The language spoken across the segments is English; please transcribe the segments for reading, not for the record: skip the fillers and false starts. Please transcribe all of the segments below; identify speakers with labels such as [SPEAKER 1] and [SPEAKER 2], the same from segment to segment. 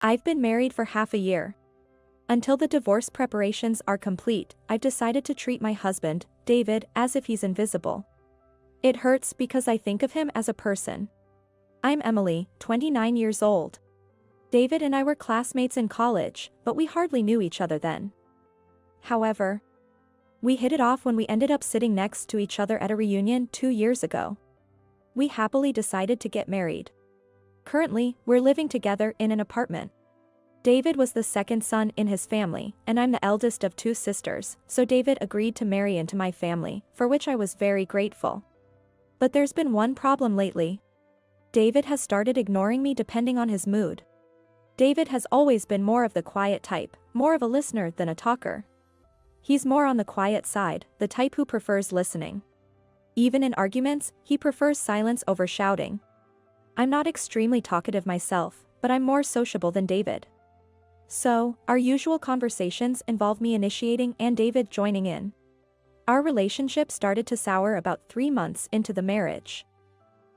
[SPEAKER 1] I've been married for half a year. Until the divorce preparations are complete, I've decided to treat my husband, David, as if he's invisible. It hurts because I think of him as a person. I'm Emily, 29 years old. David and I were classmates in college, but we hardly knew each other then. However, we hit it off when we ended up sitting next to each other at a reunion 2 years ago. We happily decided to get married. Currently, we're living together in an apartment. David was the second son in his family, and I'm the eldest of 2 sisters, so David agreed to marry into my family, for which I was very grateful. But there's been one problem lately. David has started ignoring me depending on his mood. David has always been more of the quiet type, more of a listener than a talker. He's more on the quiet side, the type who prefers listening. Even in arguments, he prefers silence over shouting. I'm not extremely talkative myself, but I'm more sociable than David. So, our usual conversations involve me initiating and David joining in. Our relationship started to sour about 3 months into the marriage.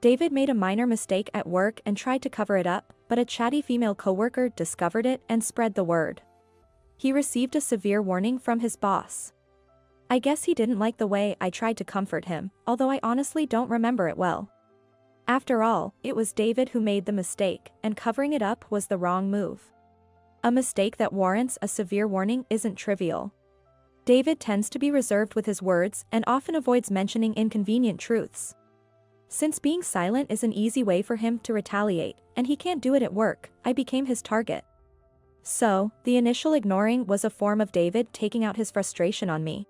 [SPEAKER 1] David made a minor mistake at work and tried to cover it up, but a chatty female coworker discovered it and spread the word. He received a severe warning from his boss. I guess he didn't like the way I tried to comfort him, although I honestly don't remember it well. After all, it was David who made the mistake, and covering it up was the wrong move. A mistake that warrants a severe warning isn't trivial. David tends to be reserved with his words and often avoids mentioning inconvenient truths. Since being silent is an easy way for him to retaliate, and he can't do it at work, I became his target. So, the initial ignoring was a form of David taking out his frustration on me.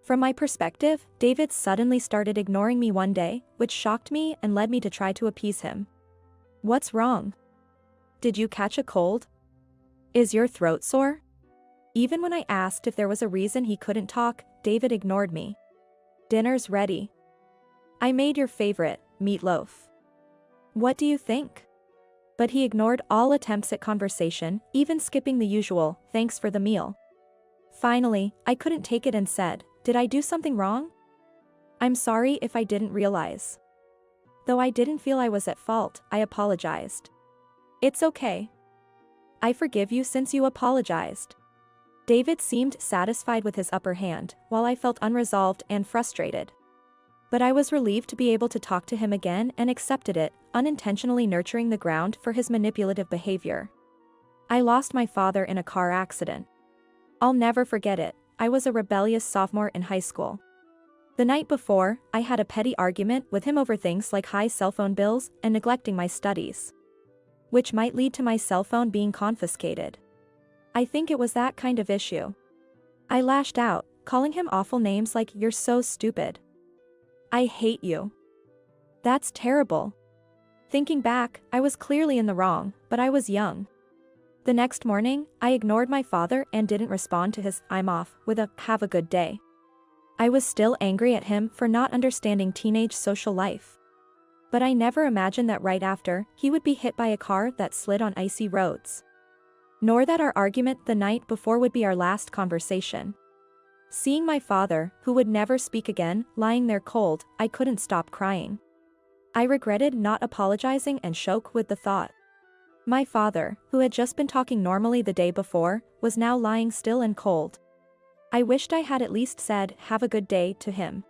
[SPEAKER 1] From my perspective, David suddenly started ignoring me one day, which shocked me and led me to try to appease him. What's wrong? Did you catch a cold? Is your throat sore? Even when I asked if there was a reason he couldn't talk, David ignored me. Dinner's ready. I made your favorite, meatloaf. What do you think? But he ignored all attempts at conversation, even skipping the usual, thanks for the meal. Finally, I couldn't take it and said, did I do something wrong? I'm sorry if I didn't realize. Though I didn't feel I was at fault, I apologized. It's okay. I forgive you since you apologized. David seemed satisfied with his upper hand, while I felt unresolved and frustrated. But I was relieved to be able to talk to him again and accepted it, unintentionally nurturing the ground for his manipulative behavior. I lost my father in a car accident. I'll never forget it. I was a rebellious sophomore in high school. The night before, I had a petty argument with him over things like high cell phone bills and neglecting my studies, which might lead to my cell phone being confiscated. I think it was that kind of issue. I lashed out, calling him awful names like, "You're so stupid. I hate you. That's terrible." Thinking back, I was clearly in the wrong, but I was young. The next morning, I ignored my father and didn't respond to his "I'm off" with a "have a good day." I was still angry at him for not understanding teenage social life. But I never imagined that right after, he would be hit by a car that slid on icy roads. Nor that our argument the night before would be our last conversation. Seeing my father, who would never speak again, lying there cold, I couldn't stop crying. I regretted not apologizing and shook with the thought. My father, who had just been talking normally the day before, was now lying still and cold. I wished I had at least said, "Have a good day" to him.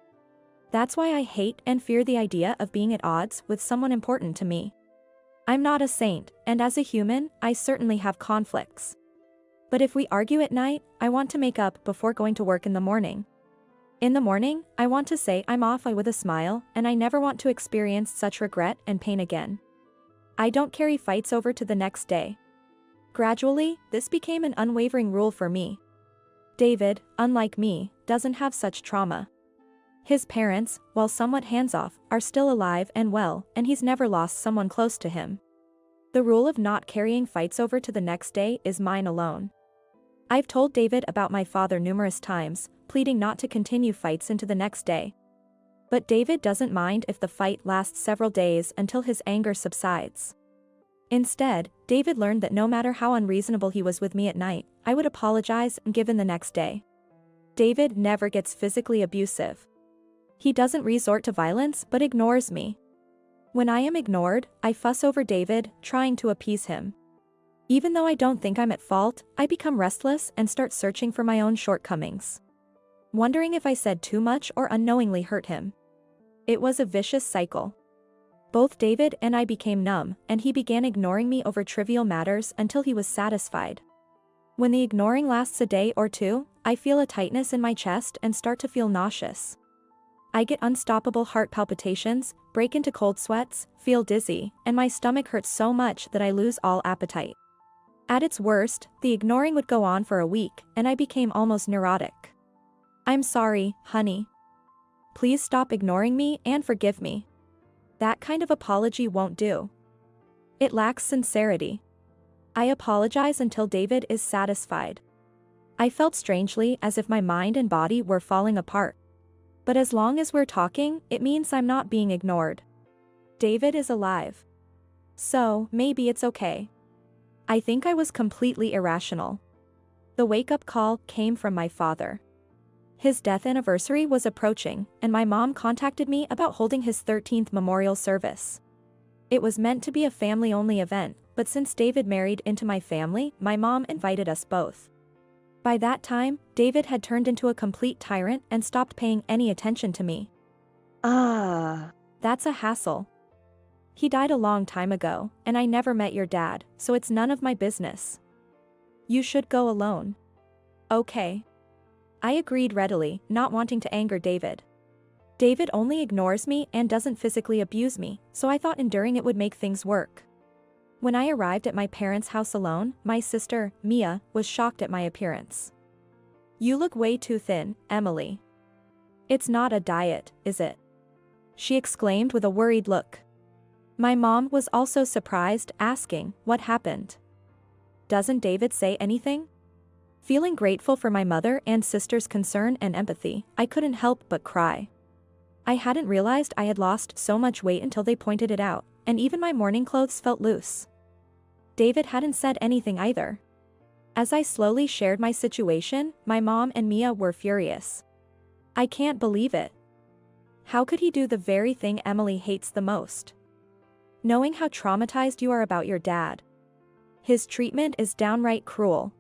[SPEAKER 1] That's why I hate and fear the idea of being at odds with someone important to me. I'm not a saint, and as a human, I certainly have conflicts. But if we argue at night, I want to make up before going to work in the morning. In the morning, I want to say I'm off with a smile, and I never want to experience such regret and pain again. I don't carry fights over to the next day. Gradually, this became an unwavering rule for me. David, unlike me, doesn't have such trauma. His parents, while somewhat hands-off, are still alive and well, and he's never lost someone close to him. The rule of not carrying fights over to the next day is mine alone. I've told David about my father numerous times, pleading not to continue fights into the next day. But David doesn't mind if the fight lasts several days until his anger subsides. Instead, David learned that no matter how unreasonable he was with me at night, I would apologize and give in the next day. David never gets physically abusive. He doesn't resort to violence but ignores me. When I am ignored, I fuss over David, trying to appease him. Even though I don't think I'm at fault, I become restless and start searching for my own shortcomings. Wondering if I said too much or unknowingly hurt him. It was a vicious cycle. Both David and I became numb, and he began ignoring me over trivial matters until he was satisfied. When the ignoring lasts a day or two, I feel a tightness in my chest and start to feel nauseous. I get unstoppable heart palpitations, break into cold sweats, feel dizzy, and my stomach hurts so much that I lose all appetite. At its worst, the ignoring would go on for a week, and I became almost neurotic. I'm sorry, honey. Please stop ignoring me and forgive me. That kind of apology won't do. It lacks sincerity. I apologize until David is satisfied. I felt strangely as if my mind and body were falling apart. But as long as we're talking, it means I'm not being ignored. David is alive. So, maybe it's okay. I think I was completely irrational. The wake-up call came from my father. His death anniversary was approaching, and my mom contacted me about holding his 13th memorial service. It was meant to be a family-only event, but since David married into my family, my mom invited us both. By that time, David had turned into a complete tyrant and stopped paying any attention to me. That's a hassle. He died a long time ago, and I never met your dad, so it's none of my business. You should go alone. Okay. I agreed readily, not wanting to anger David. David only ignores me and doesn't physically abuse me, so I thought enduring it would make things work. When I arrived at my parents' house alone, my sister, Mia, was shocked at my appearance. You look way too thin, Emily. It's not a diet, is it? She exclaimed with a worried look. My mom was also surprised, asking, what happened? Doesn't David say anything? Feeling grateful for my mother and sister's concern and empathy, I couldn't help but cry. I hadn't realized I had lost so much weight until they pointed it out, and even my morning clothes felt loose. David hadn't said anything either. As I slowly shared my situation, my mom and Mia were furious. I can't believe it. How could he do the very thing Emily hates the most? Knowing how traumatized you are about your dad. His treatment is downright cruel.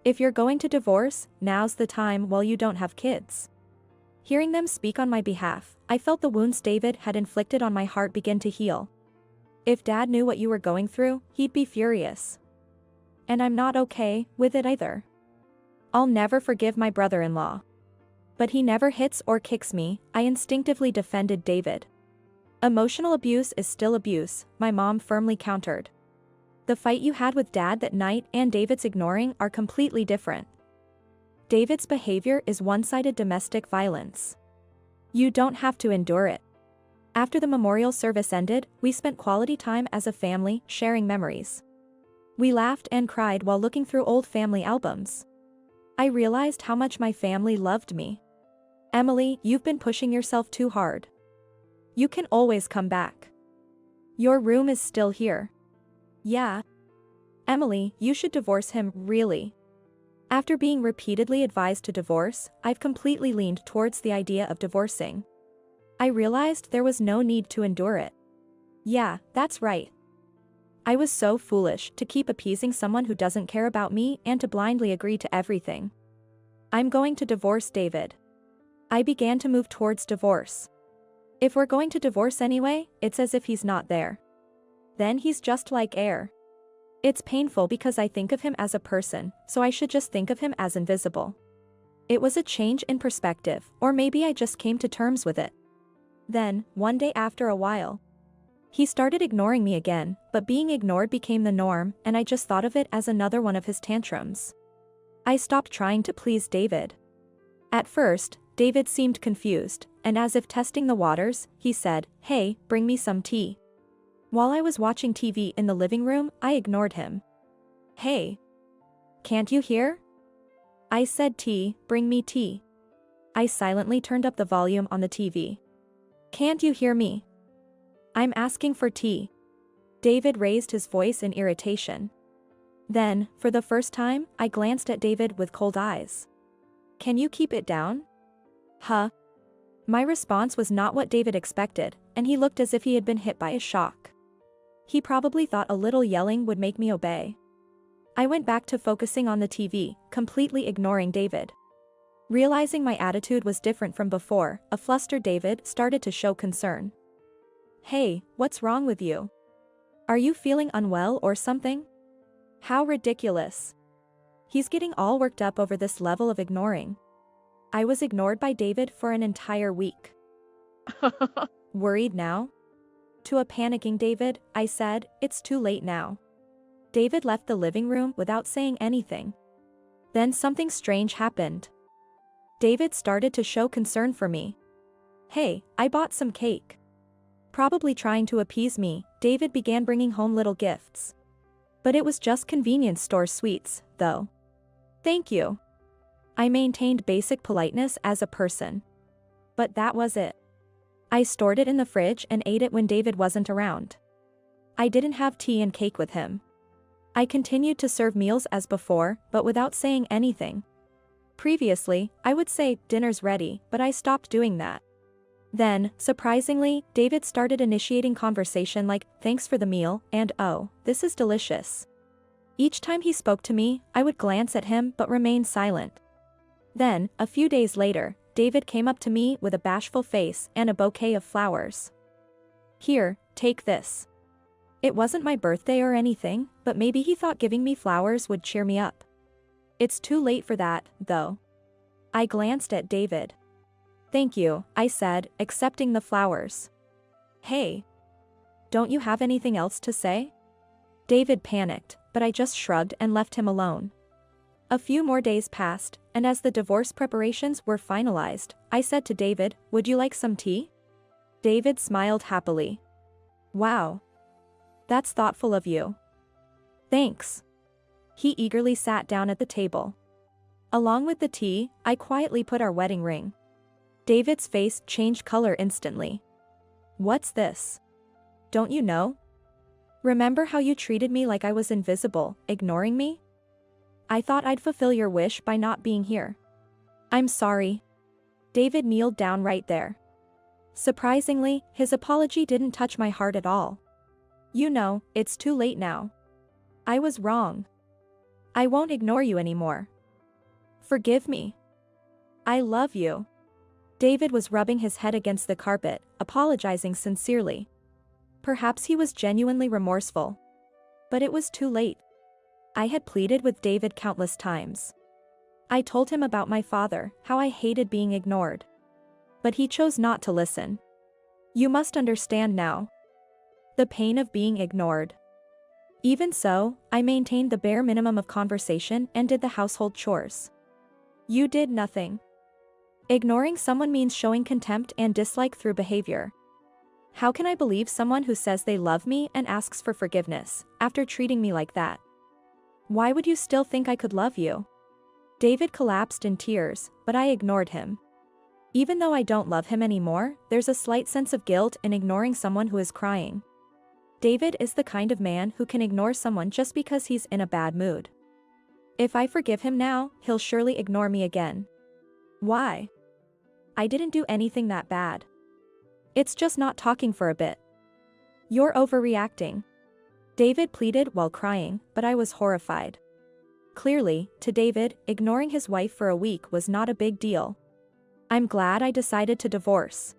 [SPEAKER 1] If you're going to divorce, now's the time while you don't have kids. Hearing them speak on my behalf, I felt the wounds David had inflicted on my heart begin to heal. If Dad knew what you were going through, he'd be furious. And I'm not okay with it either. I'll never forgive my brother-in-law. But he never hits or kicks me, I instinctively defended David. Emotional abuse is still abuse, my mom firmly countered. The fight you had with Dad that night and David's ignoring are completely different. David's behavior is one-sided domestic violence. You don't have to endure it. After the memorial service ended, we spent quality time as a family, sharing memories. We laughed and cried while looking through old family albums. I realized how much my family loved me. Emily, you've been pushing yourself too hard. You can always come back. Your room is still here. Yeah. Emily, you should divorce him, really. After being repeatedly advised to divorce, I've completely leaned towards the idea of divorcing. I realized there was no need to endure it. Yeah, that's right. I was so foolish to keep appeasing someone who doesn't care about me and to blindly agree to everything. I'm going to divorce David. I began to move towards divorce. If we're going to divorce anyway, it's as if he's not there. Then he's just like air. It's painful because I think of him as a person, so I should just think of him as invisible. It was a change in perspective, or maybe I just came to terms with it. Then, one day after a while, he started ignoring me again, but being ignored became the norm, and I just thought of it as another one of his tantrums. I stopped trying to please David. At first, David seemed confused, and as if testing the waters, he said, "Hey, bring me some tea." While I was watching TV in the living room, I ignored him. "Hey. Can't you hear?" I said, "Tea, bring me tea." I silently turned up the volume on the TV. "Can't you hear me? I'm asking for tea." David raised his voice in irritation. Then, for the first time, I glanced at David with cold eyes. "Can you keep it down?" Huh? My response was not what David expected, and he looked as if he had been hit by a shock. He probably thought a little yelling would make me obey. I went back to focusing on the TV, completely ignoring David. Realizing my attitude was different from before, a flustered David started to show concern. "Hey, what's wrong with you? Are you feeling unwell or something? How ridiculous." He's getting all worked up over this level of ignoring. I was ignored by David for an entire week. Worried now? To a panicking David, I said, "It's too late now." David left the living room without saying anything. Then something strange happened. David started to show concern for me. "Hey, I bought some cake." Probably trying to appease me, David began bringing home little gifts. But it was just convenience store sweets, though. "Thank you." I maintained basic politeness as a person. But that was it. I stored it in the fridge and ate it when David wasn't around. I didn't have tea and cake with him. I continued to serve meals as before, but without saying anything. Previously, I would say, "Dinner's ready," but I stopped doing that. Then, surprisingly, David started initiating conversation like, "Thanks for the meal," and "Oh, this is delicious." Each time he spoke to me, I would glance at him but remain silent. Then, a few days later, David came up to me with a bashful face and a bouquet of flowers. "Here, take this." It wasn't my birthday or anything, but maybe he thought giving me flowers would cheer me up. "It's too late for that, though." I glanced at David. "Thank you," I said, accepting the flowers. "Hey. Don't you have anything else to say?" David panicked, but I just shrugged and left him alone. A few more days passed, and as the divorce preparations were finalized, I said to David, "Would you like some tea?" David smiled happily. "Wow. That's thoughtful of you." "Thanks." He eagerly sat down at the table. Along with the tea, I quietly put our wedding ring. David's face changed color instantly. "What's this? Don't you know? Remember how you treated me like I was invisible, ignoring me? I thought I'd fulfill your wish by not being here." "I'm sorry." David kneeled down right there. Surprisingly, his apology didn't touch my heart at all. "You know, it's too late now. I was wrong. I won't ignore you anymore. Forgive me. I love you." David was rubbing his head against the carpet, apologizing sincerely. Perhaps he was genuinely remorseful. But it was too late. I had pleaded with David countless times. I told him about my father, how I hated being ignored. But he chose not to listen. You must understand now. The pain of being ignored. Even so, I maintained the bare minimum of conversation and did the household chores. You did nothing. Ignoring someone means showing contempt and dislike through behavior. How can I believe someone who says they love me and asks for forgiveness, after treating me like that? Why would you still think I could love you? David collapsed in tears, but I ignored him. Even though I don't love him anymore, there's a slight sense of guilt in ignoring someone who is crying. David is the kind of man who can ignore someone just because he's in a bad mood. If I forgive him now, he'll surely ignore me again. Why? I didn't do anything that bad. It's just not talking for a bit. You're overreacting. David pleaded while crying, but I was horrified. Clearly, to David, ignoring his wife for a week was not a big deal. I'm glad I decided to divorce.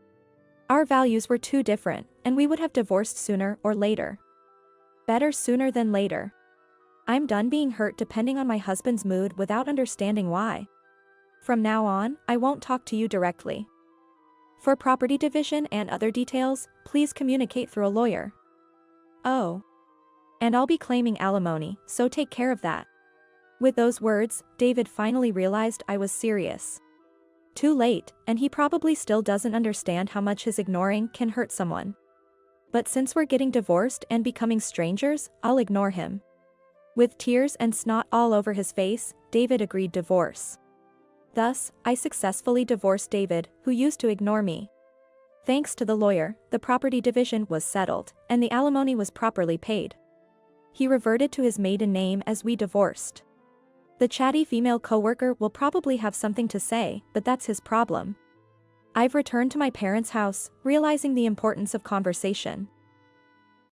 [SPEAKER 1] Our values were too different, and we would have divorced sooner or later. Better sooner than later. I'm done being hurt depending on my husband's mood without understanding why. From now on, I won't talk to you directly. For property division and other details, please communicate through a lawyer. Oh. And I'll be claiming alimony, so take care of that. With those words, David finally realized I was serious. Too late, and he probably still doesn't understand how much his ignoring can hurt someone. But since we're getting divorced and becoming strangers, I'll ignore him. With tears and snot all over his face, David agreed to divorce. Thus, I successfully divorced David, who used to ignore me. Thanks to the lawyer, the property division was settled, and the alimony was properly paid. He reverted to his maiden name as we divorced. The chatty female coworker will probably have something to say, but that's his problem. I've returned to my parents' house, realizing the importance of conversation.